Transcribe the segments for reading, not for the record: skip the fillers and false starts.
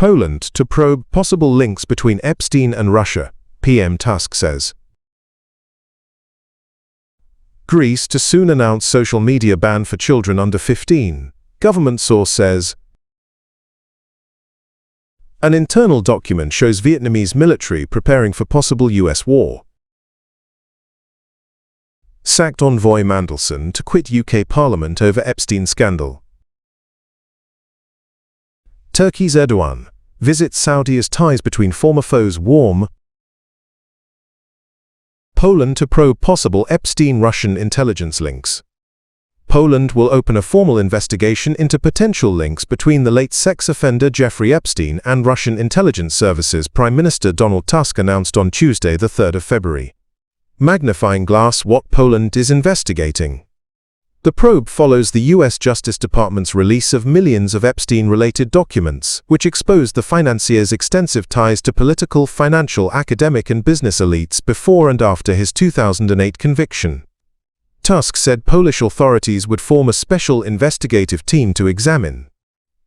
Poland to probe possible links between Epstein and Russia, PM Tusk says. Greece to soon announce social media ban for children under 15, government source says. An internal document shows Vietnamese military preparing for possible US war. Sacked envoy Mandelson to quit UK Parliament over Epstein scandal. Turkey's Erdogan visits Saudi as ties between former foes warm. Poland to probe possible Epstein-Russian intelligence links. Poland will open a formal investigation into potential links between the late sex offender Jeffrey Epstein and Russian intelligence services, Prime Minister Donald Tusk announced on Tuesday, the 3rd of February. Magnifying glass what Poland is investigating. The probe follows the U.S. Justice Department's release of millions of Epstein-related documents, which exposed the financier's extensive ties to political, financial, academic and business elites before and after his 2008 conviction. Tusk said Polish authorities would form a special investigative team to examine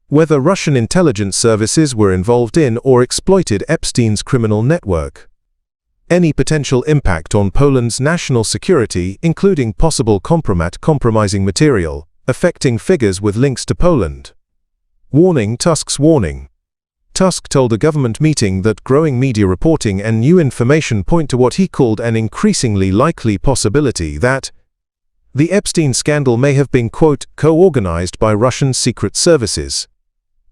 whether Russian intelligence services were involved in or exploited Epstein's criminal network. Any potential impact on Poland's national security, including possible compromising material, affecting figures with links to Poland. Warning. Tusk's warning. Tusk told a government meeting that growing media reporting and new information point to what he called an increasingly likely possibility that the Epstein scandal may have been, quote, co-organized by Russian secret services.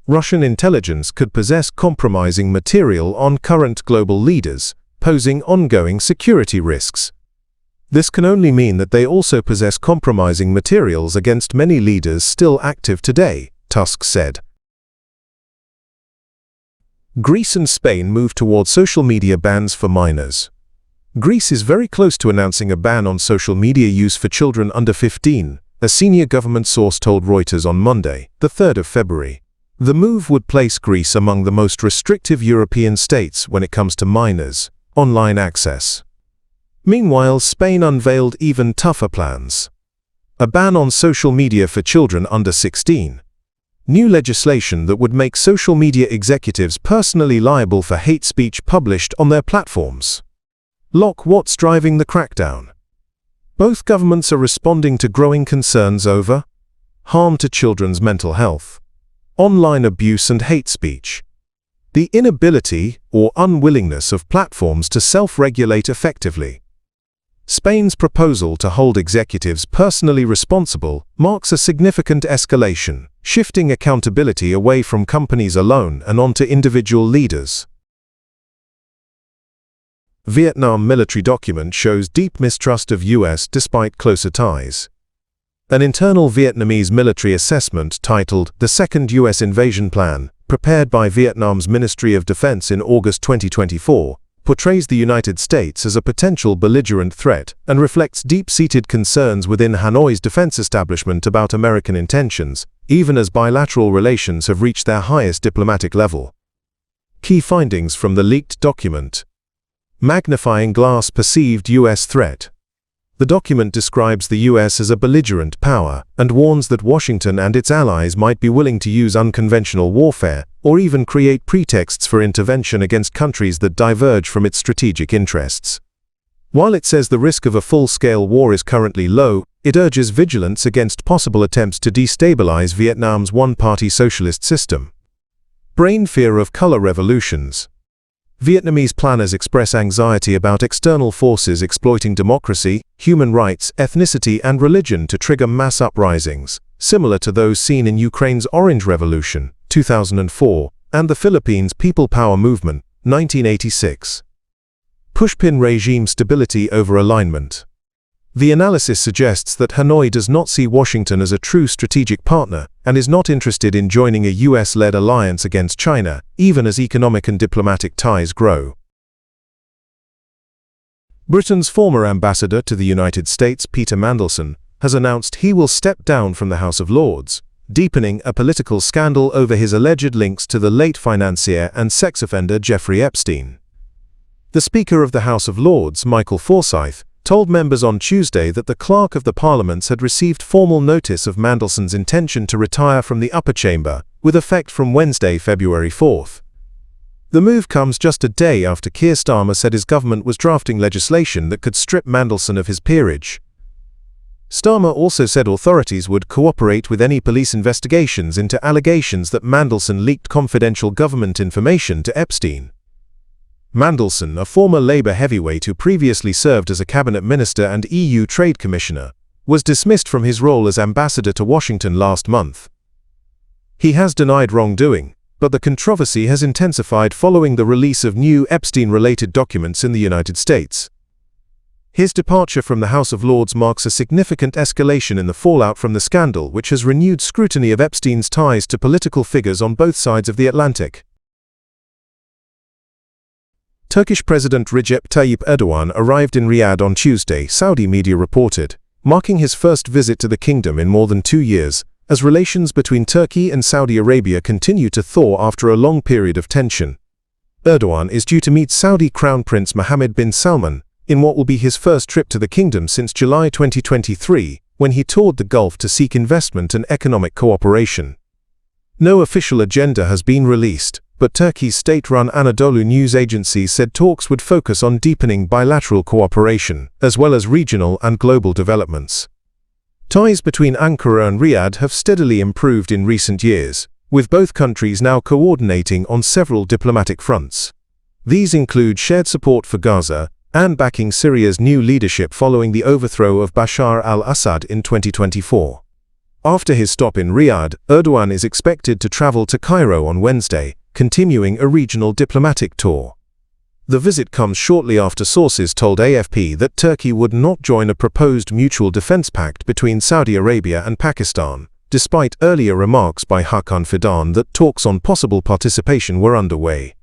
Russian intelligence could possess compromising material on current global leaders, posing ongoing security risks. This can only mean that they also possess compromising materials against many leaders still active today, Tusk said. Greece and Spain move toward social media bans for minors. Greece is very close to announcing a ban on social media use for children under 15, a senior government source told Reuters on Monday, the 3rd of February. The move would place Greece among the most restrictive European states when it comes to minors' online access. Meanwhile, Spain unveiled even tougher plans. A ban on social media for children under 16. New legislation that would make social media executives personally liable for hate speech published on their platforms. What's driving the crackdown? Both governments are responding to growing concerns over harm to children's mental health, online abuse and hate speech, the inability or unwillingness of platforms to self-regulate effectively. Spain's proposal to hold executives personally responsible marks a significant escalation, shifting accountability away from companies alone and onto individual leaders. Vietnam military document shows deep mistrust of U.S. despite closer ties. An internal Vietnamese military assessment titled The Second U.S. Invasion Plan, prepared by Vietnam's Ministry of Defense in August 2024, portrays the United States as a potential belligerent threat and reflects deep-seated concerns within Hanoi's defense establishment about American intentions, even as bilateral relations have reached their highest diplomatic level. Key findings from the leaked document. Magnifying glass perceived U.S. threat. The document describes the U.S. as a belligerent power and warns that Washington and its allies might be willing to use unconventional warfare or even create pretexts for intervention against countries that diverge from its strategic interests. While it says the risk of a full-scale war is currently low, it urges vigilance against possible attempts to destabilize Vietnam's one-party socialist system. Brain fear of color revolutions. Vietnamese planners express anxiety about external forces exploiting democracy, human rights, ethnicity and religion to trigger mass uprisings, similar to those seen in Ukraine's Orange Revolution, 2004, and the Philippines' People Power Movement, 1986. Pushpin regime stability over alignment. The analysis suggests that Hanoi does not see Washington as a true strategic partner and is not interested in joining a US-led alliance against China, even as economic and diplomatic ties grow. Britain's former ambassador to the United States, Peter Mandelson, has announced he will step down from the House of Lords, deepening a political scandal over his alleged links to the late financier and sex offender Jeffrey Epstein. The Speaker of the House of Lords, Michael Forsyth, told members on Tuesday that the Clerk of the Parliaments had received formal notice of Mandelson's intention to retire from the upper chamber, with effect from Wednesday, February 4, The move comes just a day after Keir Starmer said his government was drafting legislation that could strip Mandelson of his peerage. Starmer also said authorities would cooperate with any police investigations into allegations that Mandelson leaked confidential government information to Epstein. Mandelson, a former Labour heavyweight who previously served as a cabinet minister and EU Trade Commissioner, was dismissed from his role as ambassador to Washington last month. He has denied wrongdoing, but the controversy has intensified following the release of new Epstein-related documents in the United States. His departure from the House of Lords marks a significant escalation in the fallout from the scandal, which has renewed scrutiny of Epstein's ties to political figures on both sides of the Atlantic. Turkish President Recep Tayyip Erdogan arrived in Riyadh on Tuesday, Saudi media reported, marking his first visit to the kingdom in more than 2 years, as relations between Turkey and Saudi Arabia continue to thaw after a long period of tension. Erdogan is due to meet Saudi Crown Prince Mohammed bin Salman in what will be his first trip to the kingdom since July 2023, when he toured the Gulf to seek investment and economic cooperation. No official agenda has been released, but Turkey's state-run Anadolu news agency said talks would focus on deepening bilateral cooperation, as well as regional and global developments. Ties between Ankara and Riyadh have steadily improved in recent years, with both countries now coordinating on several diplomatic fronts. These include shared support for Gaza and backing Syria's new leadership following the overthrow of Bashar al-Assad in 2024. After his stop in Riyadh, Erdogan is expected to travel to Cairo on Wednesday, continuing a regional diplomatic tour. The visit comes shortly after sources told AFP that Turkey would not join a proposed mutual defense pact between Saudi Arabia and Pakistan, despite earlier remarks by Hakan Fidan that talks on possible participation were underway.